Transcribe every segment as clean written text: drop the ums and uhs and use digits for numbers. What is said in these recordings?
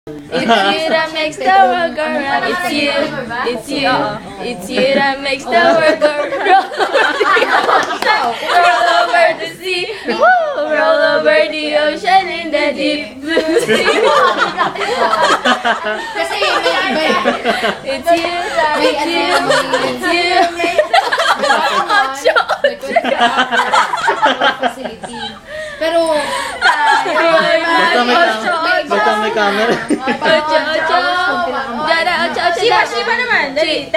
It's you that makes the world go round. It's you that makes the world go round. Roll over the sea, woo, roll over the ocean in the deep blue sea. Kasi may iba yan. It's you, it's you. Facility. Pero, Basta may camera. Ocho, ocho. Dada, ocho, ocho. Shiba naman. Dali.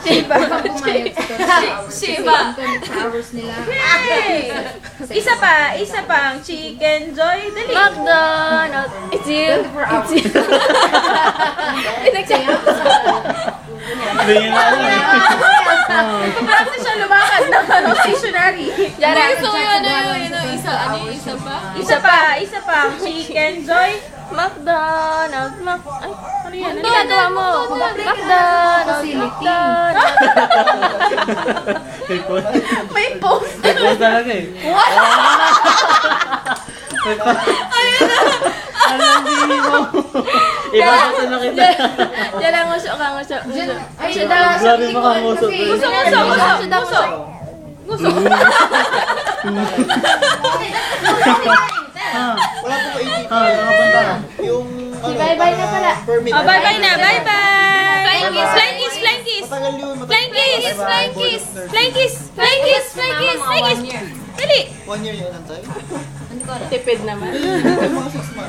Shiba. Shiba. hours nila. Hey! Isa pa ang Chicken Joy. Dali. McDonald's. It's you. It's you. Hindi yun na alam eh. Kasi siya lumakad ng stationary. Dada. Isa pa ang Chicken Joy. McDonald's. Ay, ano yan? Ano ginagawa mo? Facility. McDonald's. May post. May post. May post talaga eh. May post. Alam hindi mo. Iba sa na kita. Diyan lang nguso ka, nguso. Ay, Siya daw. Grabe makangusap eh. Nguso. Siya daw, nguso. Wala po ko 80. Nakapunta ka. Yung bye-bye na pala. permit. Oh, bye-bye na. Bye-bye. Flying kiss, Flying kiss, flying kiss. Matagal yun. Flying kiss, flying kiss. Flying kiss, flying kiss, flying kiss, flying kiss. Dali. 1 year yun, Antay. Tipid naman. Mga 6 months.